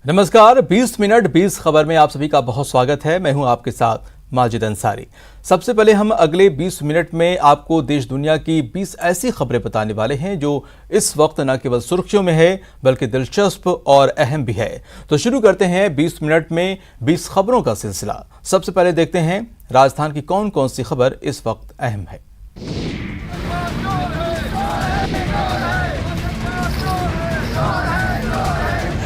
नमस्कार, 20 मिनट 20 खबर में आप सभी का बहुत स्वागत है। मैं हूं आपके साथ माजिद अंसारी। सबसे पहले हम अगले 20 मिनट में आपको देश दुनिया की 20 ऐसी खबरें बताने वाले हैं जो इस वक्त न केवल सुर्खियों में है बल्कि दिलचस्प और अहम भी है। तो शुरू करते हैं 20 मिनट में 20 खबरों का सिलसिला। सबसे पहले देखते हैं राजस्थान की कौन कौन सी खबर इस वक्त अहम है।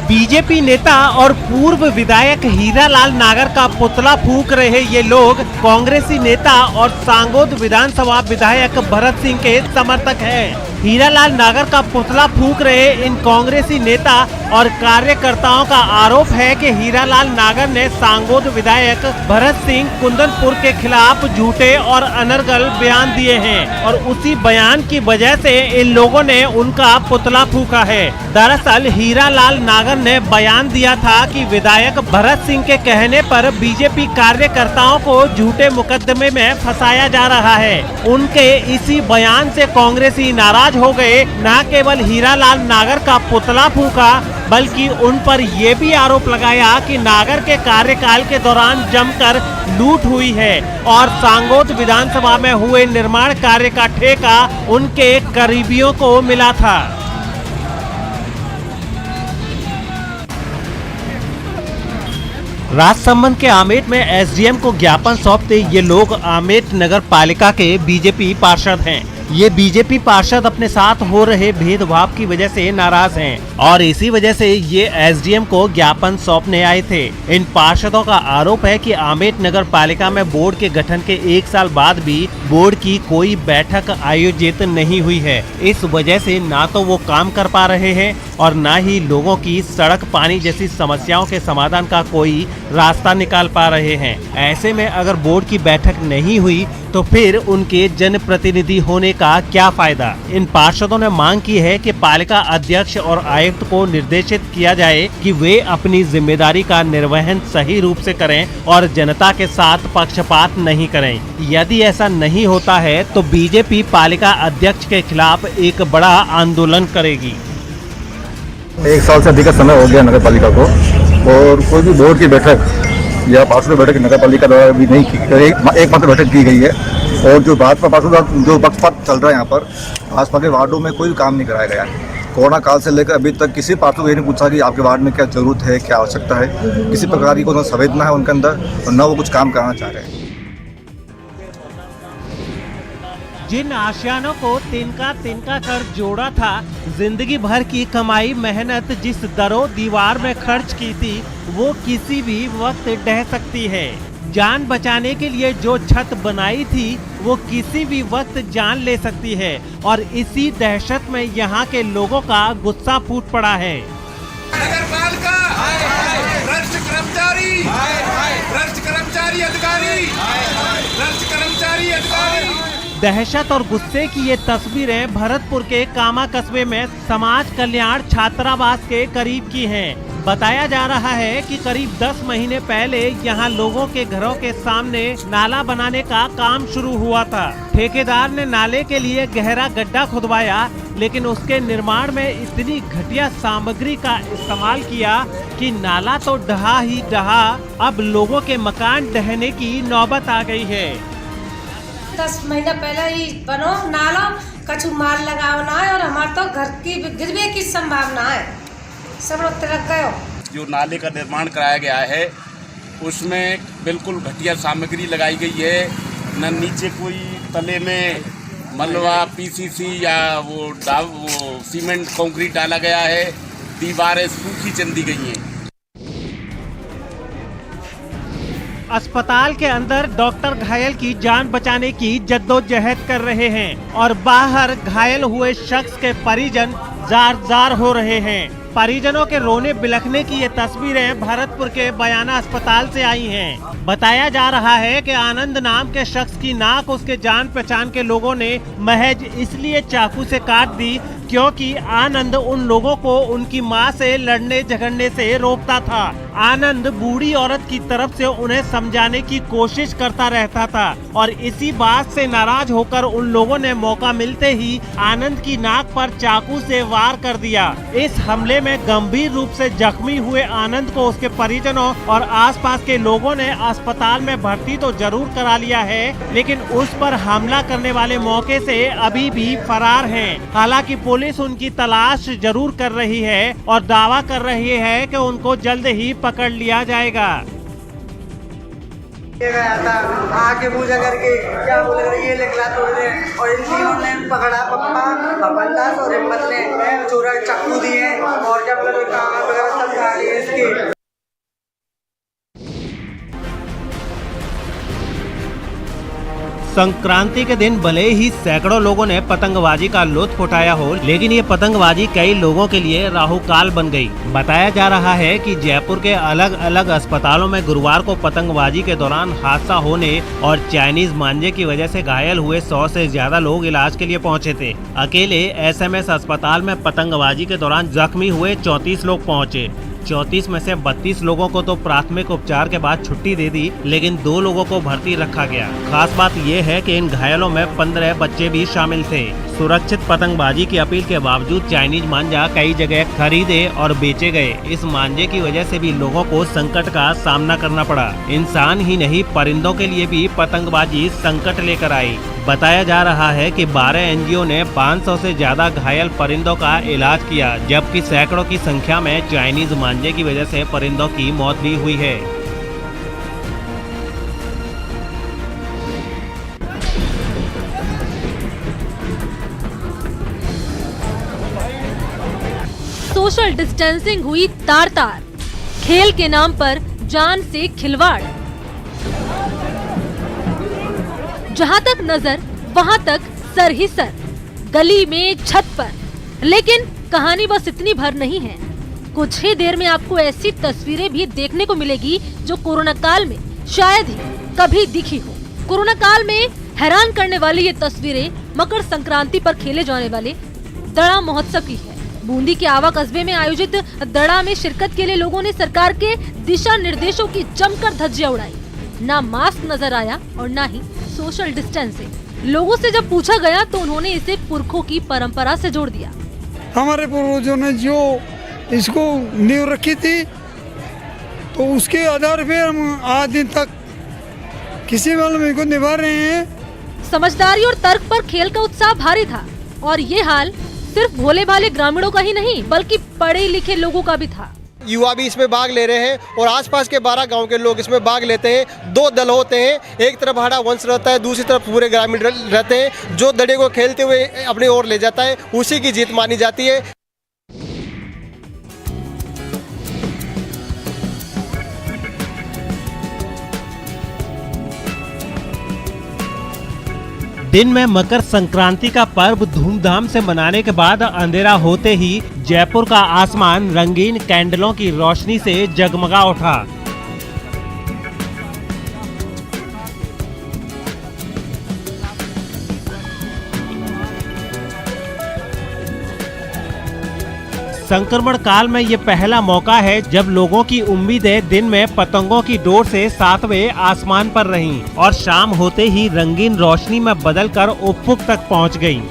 बीजेपी नेता और पूर्व विधायक हीरालाल नागर का पुतला फूंक रहे ये लोग कांग्रेसी नेता और सांगोद विधानसभा विधायक भरत सिंह के समर्थक हैं। हीरालाल नागर का पुतला फूंक रहे इन कांग्रेसी नेता और कार्यकर्ताओं का आरोप है कि हीरालाल नागर ने सांगोद विधायक भरत सिंह कुंदनपुर के खिलाफ झूठे और अनर्गल बयान दिए हैं और उसी बयान की वजह से इन लोगों ने उनका पुतला फूंका है। दरअसल हीरालाल नागर ने बयान दिया था कि विधायक भरत सिंह के कहने पर बीजेपी कार्यकर्ताओं को झूठे मुकदमे में फंसाया जा रहा है। उनके इसी बयान से कांग्रेसी नाराज हो गए। न केवल हीरालाल नागर का पुतला फूंका बल्कि उन पर ये भी आरोप लगाया कि नागर के कार्यकाल के दौरान जमकर लूट हुई है और सांगोद विधानसभा में हुए निर्माण कार्य का ठेका उनके करीबियों को मिला था। राजसमंद के आमेट में एसडीएम को ज्ञापन सौंपते ये लोग आमेट नगर पालिका के बीजेपी पार्षद हैं। ये बीजेपी पार्षद अपने साथ हो रहे भेदभाव की वजह से नाराज हैं और इसी वजह से ये एसडीएम को ज्ञापन सौंपने आए थे। इन पार्षदों का आरोप है कि आमेट नगर पालिका में बोर्ड के गठन के 1 साल बाद भी बोर्ड की कोई बैठक आयोजित नहीं हुई है। इस वजह से ना तो वो काम कर पा रहे हैं और ना ही लोगों की सड़क पानी जैसी समस्याओं के समाधान का कोई रास्ता निकाल पा रहे हैं। ऐसे में अगर बोर्ड की बैठक नहीं हुई तो फिर उनके जनप्रतिनिधि होने का क्या फायदा। इन पार्षदों ने मांग की है कि पालिका अध्यक्ष और आयुक्त को निर्देशित किया जाए कि वे अपनी जिम्मेदारी का निर्वहन सही रूप से करें और जनता के साथ पक्षपात नहीं करें। यदि ऐसा नहीं होता है तो बीजेपी पालिका अध्यक्ष के खिलाफ एक बड़ा आंदोलन करेगी। 1 साल से अधिक का समय हो गया नगर पालिका को और कोई भी बोर्ड की बैठक या पार्षद बैठक नगर पालिका द्वारा भी नहीं की गई। एक मात्र बैठक की गई है और जो भाजपा पार्षद जो पक्षपात चल रहा है यहाँ पर आसपास के वार्डों में कोई काम नहीं कराया गया है। कोरोना काल से लेकर अभी तक किसी पार्षद को ये नहीं पूछा कि आपके वार्ड में क्या जरूरत है, क्या आवश्यकता है। किसी प्रकार की कोई संवेदना है उनके अंदर और न वो कुछ काम कराना चाह रहे हैं। जिन आशियानों को तिनका तिनका कर जोड़ा था, जिंदगी भर की कमाई मेहनत जिस दरो दीवार में खर्च की थी वो किसी भी वक्त ढह सकती है। जान बचाने के लिए जो छत बनाई थी वो किसी भी वक्त जान ले सकती है और इसी दहशत में यहाँ के लोगों का गुस्सा फूट पड़ा है। नगरपालिका भ्रष्ट कर्मचारी, भ्रष्ट कर्मचारी अधिकारी, भ्रष्ट कर्मचारी अधिकारी। दहशत और गुस्से की ये तस्वीरें भरतपुर के कामा कस्बे में समाज कल्याण छात्रावास के करीब की हैं। बताया जा रहा है कि करीब 10 महीने पहले यहाँ लोगों के घरों के सामने नाला बनाने का काम शुरू हुआ था। ठेकेदार ने नाले के लिए गहरा गड्ढा खुदवाया लेकिन उसके निर्माण में इतनी घटिया सामग्री का इस्तेमाल किया कि नाला तो ढहा ही ढहा। अब लोगों के मकान ढहने की नौबत आ गई है। 10 महीना पहले ही बनो नालो कछु माल लगाओ ना है और हमारे तो घर की गिरने की संभावना है। सब लोग तिलक गए। जो नाले का निर्माण कराया गया है उसमें बिल्कुल घटिया सामग्री लगाई गई है। न नीचे कोई तले में मलबा पीसीसी या वो सीमेंट कंक्रीट डाला गया है। दीवारें सूखी चंदी गई हैं। अस्पताल के अंदर डॉक्टर घायल की जान बचाने की जद्दोजहद कर रहे हैं और बाहर घायल हुए शख्स के परिजन जार हो रहे हैं। परिजनों के रोने बिलखने की ये तस्वीरें भरतपुर के बयाना अस्पताल से आई हैं। बताया जा रहा है कि आनंद नाम के शख्स की नाक उसके जान पहचान के लोगों ने महज इसलिए चाकू से काट दी क्योंकि आनंद उन लोगों को उनकी मां से लड़ने झगड़ने से रोकता था। आनंद बूढ़ी औरत की तरफ से उन्हें समझाने की कोशिश करता रहता था और इसी बात से नाराज होकर उन लोगों ने मौका मिलते ही आनंद की नाक पर चाकू से वार कर दिया। इस हमले में गंभीर रूप से जख्मी हुए आनंद को उसके परिजनों और आसपास के लोगों ने अस्पताल में भर्ती तो जरूर करा लिया है, लेकिन उस पर हमला करने वाले मौके से अभी भी फरार हैं। हालांकि पुलिस उनकी तलाश जरूर कर रही है और दावा कर रही है कि उनको जल्द ही पकड़ लिया जाएगा। गया था आके पूजा करके क्या बोले ये निकला तोड़ दे और इन तीनों ने पकड़ा, पप्पा भगवान दास और हिम्मत ने चोरा चाकू दिए और जब काम वगैरह सब खा लिए इसके। संक्रांति के दिन भले ही सैकड़ों लोगों ने पतंगबाजी का लुत्फ उठाया हो, लेकिन ये पतंगबाजी कई लोगों के लिए राहुकाल बन गई। बताया जा रहा है कि जयपुर के अलग अलग अस्पतालों में गुरुवार को पतंगबाजी के दौरान हादसा होने और चाइनीज मांझे की वजह से घायल हुए 100 से ज्यादा लोग इलाज के लिए पहुंचे थे। अकेले एसएमएस अस्पताल में पतंगबाजी के दौरान जख्मी हुए 34 लोग पहुंचे। 34 में से 32 लोगों को तो प्राथमिक उपचार के बाद छुट्टी दे दी, लेकिन 2 लोगों को भर्ती रखा गया। खास बात यह है कि इन घायलों में 15 बच्चे भी शामिल थे। सुरक्षित पतंगबाजी की अपील के बावजूद चाइनीज मांझा कई जगह खरीदे और बेचे गए। इस मांझे की वजह से भी लोगों को संकट का सामना करना पड़ा। इंसान ही नहीं, परिंदों के लिए भी पतंगबाजी संकट लेकर आई। बताया जा रहा है कि 12 एनजीओ ने 500 से ज्यादा घायल परिंदों का इलाज किया, जबकि सैकड़ों की संख्या में चाइनीज मांझे की वजह से परिंदों की मौत भी हुई है। सोशल डिस्टेंसिंग हुई तार-तार, खेल के नाम पर जान से खिलवाड़। जहां तक नजर वहां तक सर ही सर, गली में, छत पर। लेकिन कहानी बस इतनी भर नहीं है। कुछ ही देर में आपको ऐसी तस्वीरें भी देखने को मिलेगी जो कोरोना काल में शायद ही कभी दिखी हो। कोरोना काल में हैरान करने वाली ये तस्वीरें मकर संक्रांति पर खेले जाने वाले दड़ा महोत्सव की है। बूंदी के आवा कस्बे में आयोजित दड़ा में शिरकत के लिए लोगों ने सरकार के दिशा निर्देशों की जमकर धज्जियां उड़ाई। ना मास्क नजर आया और ना ही सोशल डिस्टेंसिंग। लोगों से जब पूछा गया तो उन्होंने इसे पुरखों की परंपरा से जोड़ दिया। हमारे पूर्वजों ने जो इसको नींव रखी थी, तो उसके आधार पे हम आज दिन तक किसी मालूम को निभा रहे हैं। समझदारी और तर्क पर खेल का उत्साह भारी था और ये हाल सिर्फ भोले भाले ग्रामीणों का ही नहीं बल्कि पढ़े लिखे लोगों का भी था। युवा भी इसमें भाग ले रहे हैं और आसपास के 12 गांव के लोग इसमें भाग लेते हैं। 2 दल होते हैं, एक तरफ हाड़ा वंश रहता है, दूसरी तरफ पूरे ग्रामीण रहते हैं। जो दड़े को खेलते हुए अपनी ओर ले जाता है उसी की जीत मानी जाती है। दिन में मकर संक्रांति का पर्व धूमधाम से मनाने के बाद अंधेरा होते ही जयपुर का आसमान रंगीन कैंडलों की रोशनी से जगमगा उठा। संक्रमण काल में ये पहला मौका है जब लोगों की उम्मीदें दिन में पतंगों की डोर से 7वें आसमान पर रहीं और शाम होते ही रंगीन रोशनी में बदलकर उफुक तक पहुंच गईं।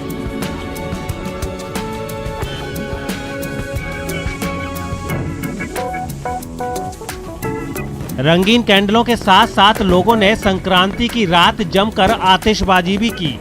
रंगीन कैंडलों के साथ साथ लोगों ने संक्रांति की रात जमकर आतिशबाजी भी की।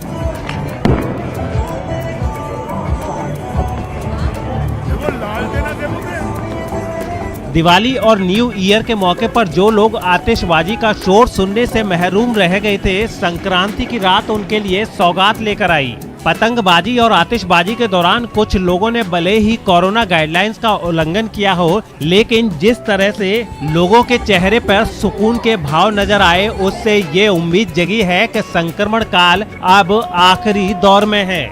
दिवाली और न्यू ईयर के मौके पर जो लोग आतिशबाजी का शोर सुनने से महरूम रह गए थे, संक्रांति की रात उनके लिए सौगात लेकर आई। पतंगबाजी और आतिशबाजी के दौरान कुछ लोगों ने भले ही कोरोना गाइडलाइंस का उल्लंघन किया हो, लेकिन जिस तरह से लोगों के चेहरे पर सुकून के भाव नजर आए, उससे ये उम्मीद जगी है कि संक्रमण काल अब आखिरी दौर में है।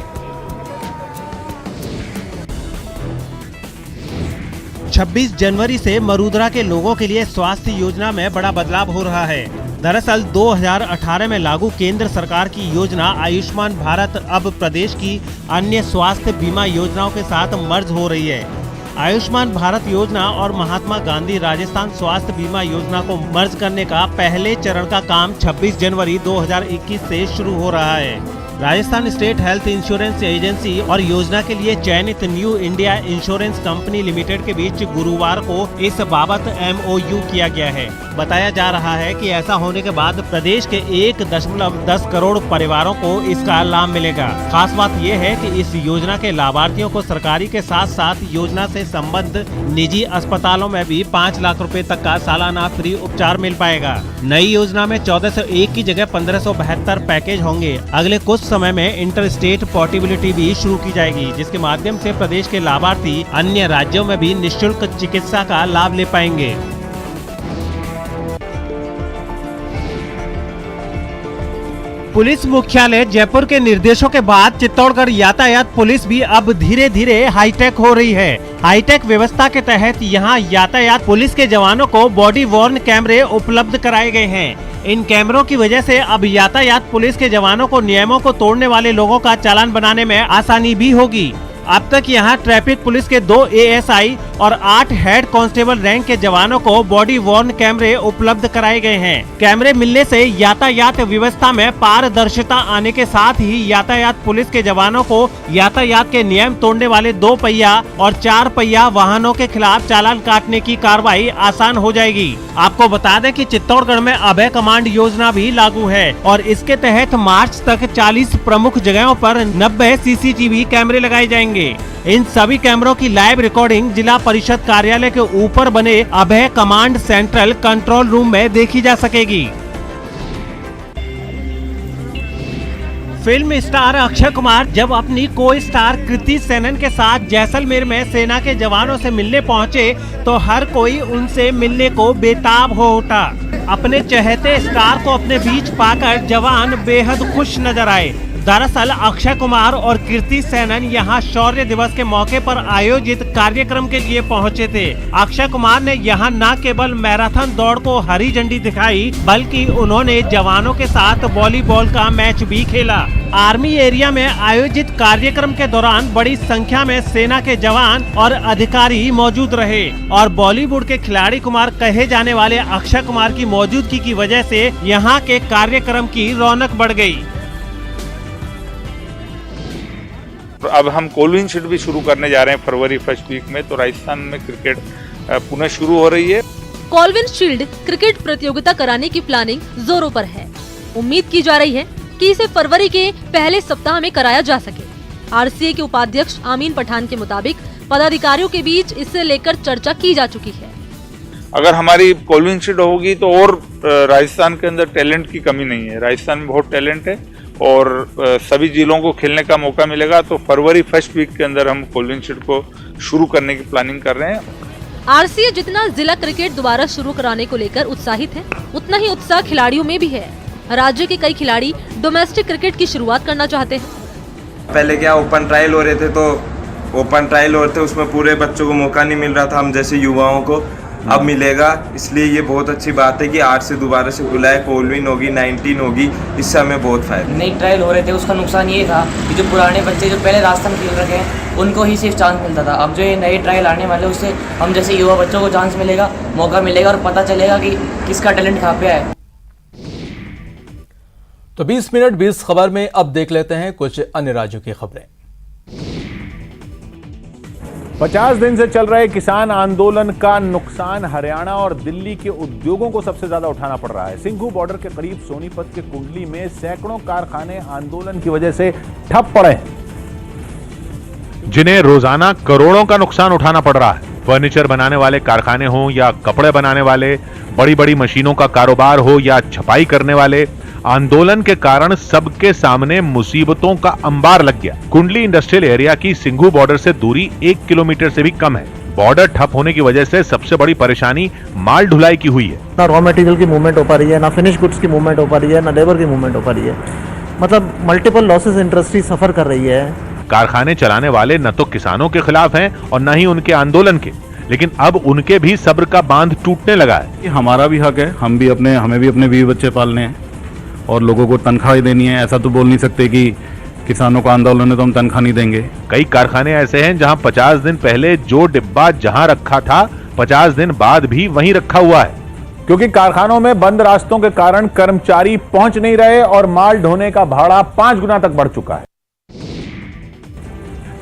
26 जनवरी से मरूदरा के लोगों के लिए स्वास्थ्य योजना में बड़ा बदलाव हो रहा है। दरअसल 2018 में लागू केंद्र सरकार की योजना आयुष्मान भारत अब प्रदेश की अन्य स्वास्थ्य बीमा योजनाओं के साथ मर्ज हो रही है। आयुष्मान भारत योजना और महात्मा गांधी राजस्थान स्वास्थ्य बीमा योजना को मर्ज करने का पहले चरण का काम 26 जनवरी 2021 से शुरू हो रहा है। Rajasthan state health insurance agency और योजना के लिए चयनित new India insurance company limited के बीच गुरुवार को इस बाबत MOU किया गया है। बताया जा रहा है कि ऐसा होने के बाद प्रदेश के 1.10 करोड़ परिवारों को इसका लाभ मिलेगा। खास बात यह है कि इस योजना के लाभार्थियों को सरकारी के साथ साथ योजना से संबद्ध निजी अस्पतालों में भी 5 लाख रुपए तक का सालाना फ्री उपचार मिल पाएगा। नई योजना में 1401 की जगह 1572 पैकेज होंगे। अगले कुछ समय में इंटर स्टेट पोर्टेबिलिटी भी शुरू की जाएगी, जिसके माध्यम से प्रदेश के लाभार्थी अन्य राज्यों में भी निःशुल्क चिकित्सा का लाभ ले पाएंगे। पुलिस मुख्यालय जयपुर के निर्देशों के बाद चित्तौड़गढ़ यातायात पुलिस भी अब धीरे धीरे हाईटेक हो रही है। हाईटेक व्यवस्था के तहत यहां यातायात पुलिस के जवानों को बॉडी वॉर्न कैमरे उपलब्ध कराए गए हैं। इन कैमरों की वजह से अब यातायात पुलिस के जवानों को नियमों को तोड़ने वाले लोगों का चालान बनाने में आसानी भी होगी। अब तक यहां ट्रैफिक पुलिस के 2 ASI और 8 हेड कांस्टेबल रैंक के जवानों को बॉडी वॉर्न कैमरे उपलब्ध कराए गए हैं। कैमरे मिलने से यातायात व्यवस्था में पारदर्शिता आने के साथ ही यातायात पुलिस के जवानों को यातायात के नियम तोड़ने वाले 2 पहिया और 4 पहिया वाहनों के खिलाफ चालान काटने की कार्रवाई आसान हो जाएगी। आपको बता दें कि चित्तौड़गढ़ में अभय कमांड योजना भी लागू है और इसके तहत मार्च तक 40 प्रमुख जगहों पर 90 CCTV कैमरे लगाए जाएंगे। इन सभी कैमरों की लाइव रिकॉर्डिंग जिला परिषद कार्यालय के ऊपर बने अभय कमांड सेंट्रल कंट्रोल रूम में देखी जा सकेगी। फिल्म स्टार अक्षय कुमार जब अपनी को स्टार कृति सेनन के साथ जैसलमेर में सेना के जवानों से मिलने पहुंचे तो हर कोई उनसे मिलने को बेताब हो उठा। अपने चहेते स्टार को अपने बीच पाकर जवान बेहद खुश नजर आए। दरअसल अक्षय कुमार और कृति सेनन यहां शौर्य दिवस के मौके पर आयोजित कार्यक्रम के लिए पहुंचे थे। अक्षय कुमार ने यहां न केवल मैराथन दौड़ को हरी झंडी दिखाई, बल्कि उन्होंने जवानों के साथ वॉलीबॉल का मैच भी खेला। आर्मी एरिया में आयोजित कार्यक्रम के दौरान बड़ी संख्या में सेना के जवान और अधिकारी मौजूद रहे और बॉलीवुड के खिलाड़ी कुमार कहे जाने वाले अक्षय कुमार की मौजूदगी की वजह से यहाँ के कार्यक्रम की रौनक बढ़ गयी। अब हम कोलविन शीट भी शुरू करने जा रहे हैं फरवरी फर्स्ट वीक में, तो राजस्थान में क्रिकेट पुनः शुरू हो रही है। कोलविन शील्ड क्रिकेट प्रतियोगिता कराने की प्लानिंग जोरों पर है। उम्मीद की जा रही है कि इसे फरवरी के पहले सप्ताह में कराया जा सके। RCA के उपाध्यक्ष आमीन पठान के मुताबिक पदाधिकारियों के बीच इसे लेकर चर्चा की जा चुकी है। अगर हमारी कोलविन शीट होगी तो और राजस्थान के अंदर टैलेंट की कमी नहीं है। राजस्थान में बहुत टैलेंट है और सभी जिलों को खेलने का मौका मिलेगा। तो फरवरी फर्स्ट वीक के अंदर हम कोलविन शीट को शुरू करने की प्लानिंग कर रहे हैं। RCA जितना जिला क्रिकेट दोबारा शुरू कराने को लेकर उत्साहित है, उतना ही उत्साह खिलाड़ियों में भी है। राज्य के कई खिलाड़ी डोमेस्टिक क्रिकेट की शुरुआत करना चाहते हैं। पहले क्या ओपन ट्रायल हो रहे थे, तो ओपन ट्रायल हो रहे थे, उसमें पूरे बच्चों को मौका नहीं मिल रहा था, हम जैसे युवाओं को अब मिलेगा। इसलिए ये बहुत अच्छी बात है कि 8 से दोबारा से खुला है। कोलविन होगी, 19 होगी, इससे हमें बहुत फायदा। नई ट्रायल हो रहे थे, उसका नुकसान ये था कि जो पुराने बच्चे जो पहले राजस्थान खेल रखे हैं उनको ही सिर्फ चांस मिलता था। अब जो ये नए ट्रायल आने वाले उससे हम जैसे युवा बच्चों को चांस मिलेगा, मौका मिलेगा और पता चलेगा कि किसका टैलेंट कहाँ पे है। तो 20 मिनट 20 खबर में अब देख लेते हैं कुछ अन्य राज्यों की खबरें। 50 दिन से चल रहे किसान आंदोलन का नुकसान हरियाणा और दिल्ली के उद्योगों को सबसे ज्यादा उठाना पड़ रहा है। सिंघू बॉर्डर के करीब सोनीपत के कुंडली में सैकड़ों कारखाने आंदोलन की वजह से ठप पड़े हैं, जिन्हें रोजाना करोड़ों का नुकसान उठाना पड़ रहा है। फर्नीचर बनाने वाले कारखाने हो या कपड़े बनाने वाले, बड़ी बड़ी मशीनों का कारोबार हो या छपाई करने वाले, आंदोलन के कारण सबके सामने मुसीबतों का अंबार लग गया। कुंडली इंडस्ट्रियल एरिया की सिंघू बॉर्डर से दूरी 1 किलोमीटर से भी कम है। बॉर्डर ठप होने की वजह से सबसे बड़ी परेशानी माल ढुलाई की हुई है। ना रॉ मटेरियल की मूवमेंट हो पा रही है, ना फिनिश गुड्स की मूवमेंट हो पा रही है, ना लेबर की मूवमेंट हो पा रही है। मतलब मल्टीपल लॉसेस इंडस्ट्री सफर कर रही है। कारखाने चलाने वाले न तो किसानों के खिलाफ हैं और न ही उनके आंदोलन के, लेकिन अब उनके भी सब्र का बांध टूटने लगा है। हमारा भी हक है, हमें भी अपने बीवी बच्चे पालने हैं और लोगों को तनख्वाह देनी है। ऐसा तो बोल नहीं सकते कि किसानों का आंदोलन है तो हम तनख्वाह नहीं देंगे। कई कारखाने ऐसे हैं जहां 50 दिन पहले जो डिब्बा जहां रखा था 50 दिन बाद भी वहीं रखा हुआ है, क्योंकि कारखानों में बंद रास्तों के कारण कर्मचारी पहुंच नहीं रहे और माल ढोने का भाड़ा 5 गुना तक बढ़ चुका है।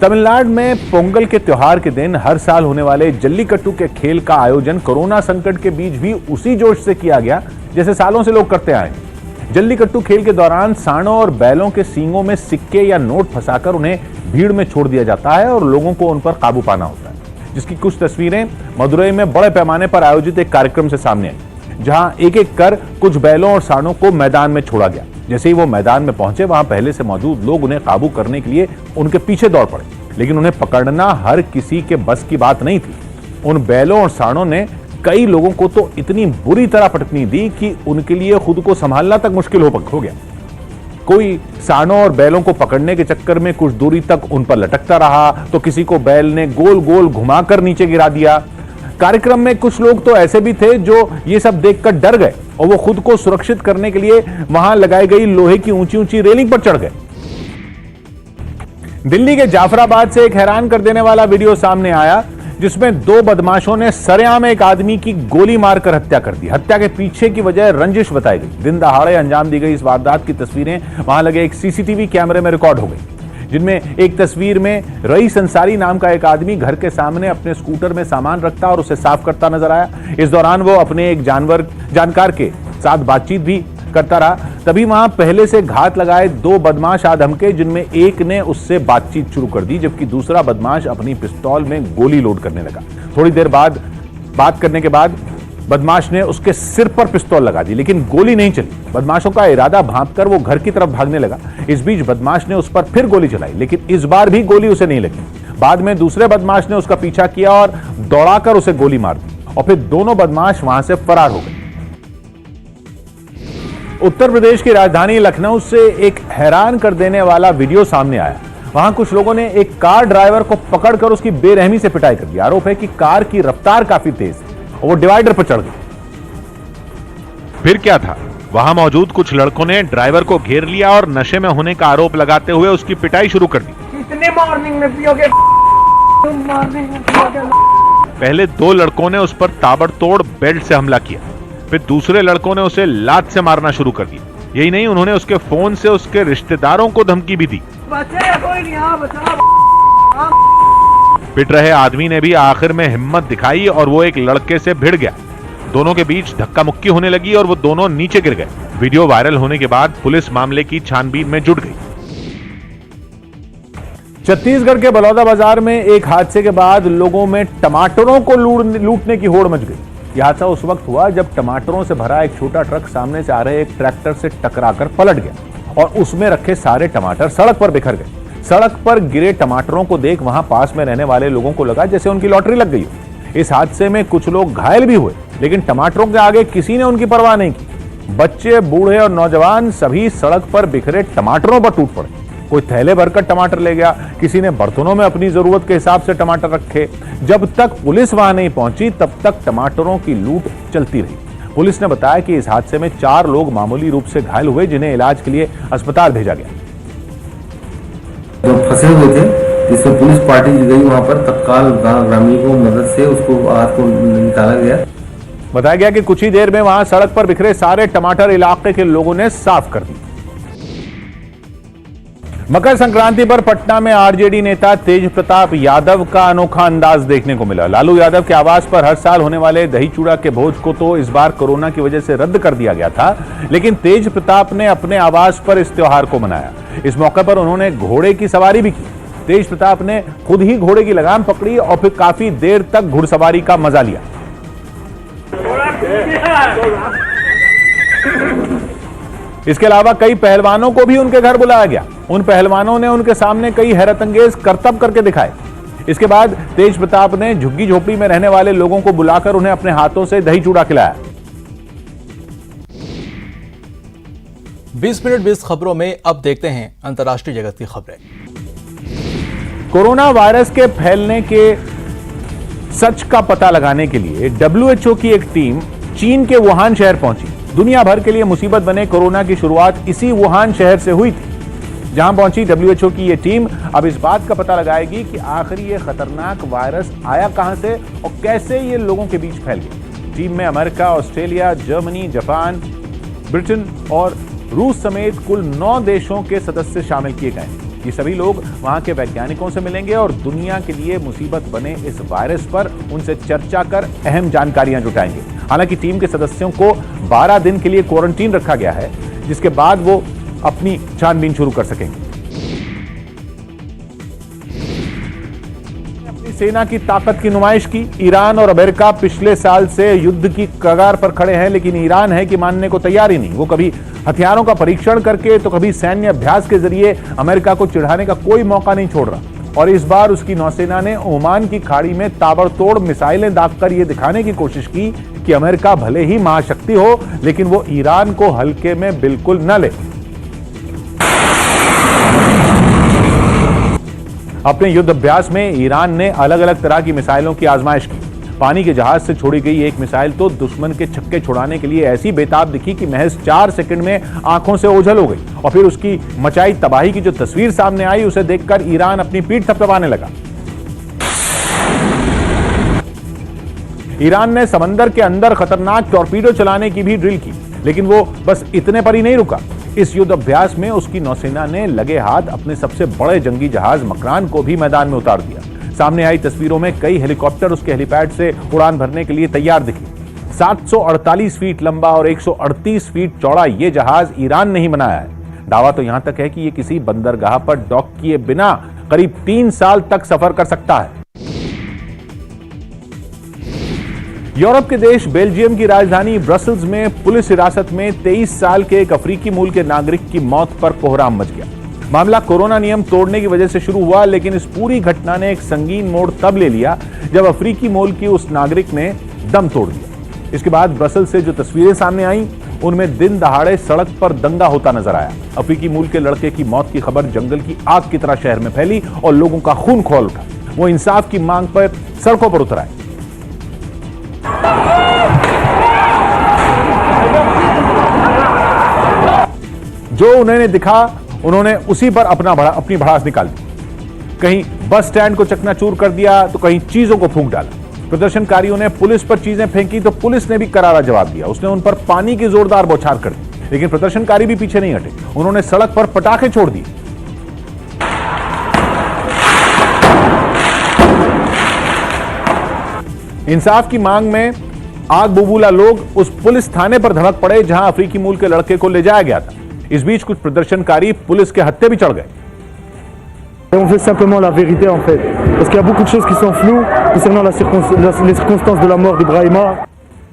तमिलनाडु में पोंगल के त्योहार के दिन हर साल होने वाले जल्लीकट्टू के खेल का आयोजन कोरोना संकट के बीच भी उसी जोश से किया गया जैसे सालों से लोग करते आए। जल्लीकट्टू खेल के दौरान सांडों और बैलों के सींगों में सिक्के या नोट फंसाकर उन्हें भीड़ में छोड़ दिया जाता है और लोगों को उन पर काबू पाना होता है, जिसकी कुछ तस्वीरें मदुरई में बड़े पैमाने पर आयोजित एक कार्यक्रम से सामने आई, जहां एक एक कर कुछ बैलों और सांडों को मैदान में छोड़ा गया। जैसे ही वो मैदान में पहुंचे, वहां पहले से मौजूद लोग उन्हें काबू करने के लिए उनके पीछे दौड़ पड़े, लेकिन उन्हें पकड़ना हर किसी के बस की बात नहीं थी। उन बैलों और सांडों ने कई लोगों को तो इतनी बुरी तरह पटकनी दी कि उनके लिए खुद को संभालना तक मुश्किल हो गया। कोई सांडों और बैलों को पकड़ने के चक्कर में कुछ दूरी तक उन पर लटकता रहा, तो किसी को बैल ने गोल गोल घुमाकर नीचे गिरा दिया। कार्यक्रम में कुछ लोग तो ऐसे भी थे जो ये सब देखकर डर गए और वो खुद को सुरक्षित करने के लिए वहां लगाई गई लोहे की ऊंची ऊंची रेलिंग पर चढ़ गए। दिल्ली के जाफराबाद से एक हैरान कर देने वाला वीडियो सामने आया, जिसमें 2 बदमाशों ने सरेआम एक आदमी की गोली मारकर हत्या कर दी। हत्या के पीछे की वजह रंजिश बताई गई। दिन दहाड़े अंजाम दी गई इस वारदात की तस्वीरें वहां लगे एक सीसीटीवी कैमरे में रिकॉर्ड हो गई, जिनमें एक तस्वीर में रईस अंसारी नाम का एक आदमी घर के सामने अपने स्कूटर में सामान रखता और उसे साफ करता नजर आया। इस दौरान वो अपने एक जानकार के साथ बातचीत भी करता रहा। तभी वहां पहले से घात लगाए 2 बदमाश आ धमके, जिनमें एक ने उससे बातचीत शुरू कर दी, जबकि दूसरा बदमाश अपनी पिस्तौल में गोली लोड करने लगा। थोड़ी देर बाद बात करने के बाद बदमाश ने उसके सिर पर पिस्तौल लगा दी, लेकिन गोली नहीं चली। बदमाशों का इरादा भांपकर वो घर की तरफ भागने लगा। इस बीच बदमाश ने उस पर फिर गोली चलाई, लेकिन इस बार भी गोली उसे नहीं लगी। बाद में दूसरे बदमाश ने उसका पीछा किया और दौड़ाकर उसे गोली मार दी और फिर दोनों बदमाश वहां से फरार हो गए। उत्तर प्रदेश की राजधानी लखनऊ से एक हैरान कर देने वाला वीडियो सामने आया। वहां कुछ लोगों ने एक कार ड्राइवर को पकड़कर उसकी बेरहमी से पिटाई कर दी। आरोप है कि कार की रफ्तार काफी तेज है और वो डिवाइडर पर चढ़ गई। फिर क्या था, वहां मौजूद कुछ लड़कों ने ड्राइवर को घेर लिया और नशे में होने का आरोप लगाते हुए उसकी पिटाई शुरू कर दी। कितने मॉर्निंग में पियोगे? पहले 2 लड़कों ने उस पर ताबड़तोड़ बेल्ट से हमला किया, फिर दूसरे लड़कों ने उसे लात से मारना शुरू कर दिया। यही नहीं, उन्होंने उसके फोन से उसके रिश्तेदारों को धमकी भी दी। पिट रहे आदमी ने भी आखिर में हिम्मत दिखाई और वो एक लड़के से भिड़ गया। दोनों के बीच धक्का मुक्की होने लगी और वो दोनों नीचे गिर गए। वीडियो वायरल होने के बाद पुलिस मामले की छानबीन में जुट गई। छत्तीसगढ़ के बलौदा बाजार में एक हादसे के बाद लोगों में टमाटरों को लूटने की होड़ मच गई। यह हादसा उस वक्त हुआ जब टमाटरों से भरा एक छोटा ट्रक सामने से आ रहे एक ट्रैक्टर से टकराकर पलट गया और उसमें रखे सारे टमाटर सड़क पर बिखर गए। सड़क पर गिरे टमाटरों को देख वहां पास में रहने वाले लोगों को लगा जैसे उनकी लॉटरी लग गई हो। इस हादसे में कुछ लोग घायल भी हुए, लेकिन टमाटरों के आगे किसी ने उनकी परवाह नहीं की। बच्चे, बूढ़े और नौजवान सभी सड़क पर बिखरे टमाटरों पर टूट पड़े। कोई थैले भरकर टमाटर ले गया, किसी ने बर्तनों में अपनी जरूरत के हिसाब से टमाटर रखे। जब तक पुलिस वहां नहीं पहुंची तब तक टमाटरों की लूट चलती रही। पुलिस ने बताया कि इस हादसे में 4 लोग मामूली रूप से घायल हुए, जिन्हें इलाज के लिए अस्पताल भेजा गया। जो फंसे हुए थे, जिसमें पुलिस पार्टी गई वहां पर तत्काल ग्रामीण को मदद से उसको आग को निकाला गया। बताया गया कि कुछ ही देर में वहां सड़क पर बिखरे सारे टमाटर इलाके के लोगों ने साफ कर दिए। मकर संक्रांति पर पटना में आरजेडी नेता तेज प्रताप यादव का अनोखा अंदाज देखने को मिला। लालू यादव के आवास पर हर साल होने वाले दही चूड़ा के भोज को तो इस बार कोरोना की वजह से रद्द कर दिया गया था, लेकिन तेज प्रताप ने अपने आवास पर इस त्योहार को मनाया। इस मौके पर उन्होंने घोड़े की सवारी भी की। तेज प्रताप ने खुद ही घोड़े की लगाम पकड़ी और फिर काफी देर तक घुड़सवारी का मजा लिया। इसके अलावा कई पहलवानों को भी उनके घर बुलाया गया। उन पहलवानों ने उनके सामने कई हैरतअंगेज करतब करके दिखाए। इसके बाद तेज प्रताप ने झुग्गी झोपड़ी में रहने वाले लोगों को बुलाकर उन्हें अपने हाथों से दही चूड़ा खिलाया। 20 मिनट 20 खबरों में अब देखते हैं अंतर्राष्ट्रीय जगत की खबरें। कोरोना वायरस के फैलने के सच का पता लगाने के लिए WHO की एक टीम चीन के वुहान शहर पहुंची। दुनिया भर के लिए मुसीबत बने कोरोना की शुरुआत इसी वुहान शहर से हुई थी। जहां पहुंची WHO की ये टीम अब इस बात का पता लगाएगी कि आखिर ये खतरनाक वायरस आया कहां से और कैसे ये लोगों के बीच फैल गया। टीम में America, Australia, Germany, Japan, Britain और रूस समेत कुल 9 देशों के सदस्य शामिल किए गए। ये सभी लोग वहां के वैज्ञानिकों से मिलेंगे और दुनिया के लिए मुसीबत बने इस वायरस पर उनसे चर्चा कर अहम जानकारियां जुटाएंगे। हालांकि टीम के सदस्यों को 12 दिन के लिए क्वारंटीन रखा गया है, जिसके बाद वो अपनी छानबीन शुरू कर सकेंगे। अपनी सेना की ताकत की नुमाइश की। ईरान और अमेरिका पिछले साल से युद्ध की कगार पर खड़े हैं, लेकिन ईरान है कि मानने को तैयार ही नहीं। वो कभी हथियारों का परीक्षण करके तो कभी सैन्य अभ्यास के जरिए अमेरिका को चिढ़ाने का कोई मौका नहीं छोड़ रहा। और इस बार उसकी नौसेना ने ओमान की खाड़ी में ताबड़तोड़ मिसाइलें दागकर यह दिखाने की कोशिश की कि अमेरिका भले ही महाशक्ति हो, लेकिन वो ईरान को हल्के में बिल्कुल न ले। अपने युद्ध अभ्यास में ईरान ने अलग अलग तरह की मिसाइलों की आजमाइश की। पानी के जहाज से छोड़ी गई एक मिसाइल तो दुश्मन के छक्के छुड़ाने के लिए ऐसी बेताब दिखी कि महज 4 सेकंड में आंखों से ओझल हो गई। और फिर उसकी मचाई तबाही की जो तस्वीर सामने आई, उसे देखकर ईरान अपनी पीठ थपथपाने लगा। ईरान ने समंदर के अंदर खतरनाक टॉर्पीडो चलाने की भी ड्रिल की, लेकिन वो बस इतने पर ही नहीं रुका। इस युद्ध अभ्यास में उसकी नौसेना ने लगे हाथ अपने सबसे बड़े जंगी जहाज मकरान को भी मैदान में उतार दिया। सामने आई तस्वीरों में कई हेलीकॉप्टर उसके हेलीपैड से उड़ान भरने के लिए तैयार दिखे। 748 फीट लंबा और 138 फीट चौड़ा ये जहाज ईरान ने ही बनाया है। दावा तो यहां तक है कि ये किसी बंदरगाह पर डॉक किए बिना करीब 3 साल तक सफर कर सकता है। यूरोप के देश बेल्जियम की राजधानी ब्रसल्स में पुलिस हिरासत में 23 साल के एक अफ्रीकी मूल के नागरिक की मौत पर कोहराम मच गया। मामला कोरोना नियम तोड़ने की वजह से शुरू हुआ, लेकिन इस पूरी घटना ने एक संगीन मोड़ तब ले लिया जब अफ्रीकी मूल की उस नागरिक ने दम तोड़ दिया। इसके बाद ब्रसल्स से जो तस्वीरें सामने आईं, उनमें दिन दहाड़े सड़क पर दंगा होता नजर आया। अफ्रीकी मूल के लड़के की मौत की खबर जंगल की आग की तरह शहर में फैली और लोगों का खून खौल उठा। वो इंसाफ की मांग पर सड़कों पर उतर आए। जो उन्हें दिखा, उन्होंने उसी पर अपनी भड़ास निकाल दी। कहीं बस स्टैंड को चकनाचूर कर दिया तो कहीं चीजों को फूंक डाला। प्रदर्शनकारियों ने पुलिस पर चीजें फेंकी तो पुलिस ने भी करारा जवाब दिया। उसने उन पर पानी की जोरदार बौछार कर दी, लेकिन प्रदर्शनकारी भी पीछे नहीं हटे। उन्होंने सड़क पर पटाखे छोड़ दिए। इंसाफ की मांग में आग बबूला लोग उस पुलिस थाने पर धड़क पड़े जहां अफ्रीकी मूल के लड़के को ले जाया गया था। इस बीच कुछ प्रदर्शनकारी पुलिस के हत्थे भी चढ़ गए। On veut simplement la vérité en fait, parce qu'il y a beaucoup de choses qui sont floues concernant les circonstances de la mort d'Ibrahima.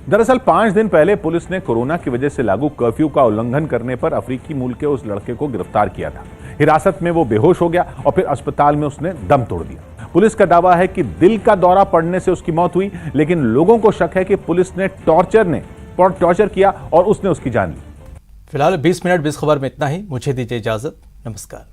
दरअसल 5 दिन पहले पुलिस ने कोरोना की वजह से लागू कर्फ्यू का उल्लंघन करने पर अफ्रीकी मूल के उस लड़के को गिरफ्तार किया था। हिरासत में वो बेहोश हो गया और फिर अस्पताल में उसने दम तोड़ दिया। पुलिस का दावा है कि दिल का दौरा पड़ने से उसकी मौत हुई, लेकिन लोगों को शक है कि पुलिस ने टॉर्चर किया और उसने उसकी जान ली। फिलहाल 20 मिनट 20 खबर में इतना ही। मुझे दीजिए इजाजत। नमस्कार।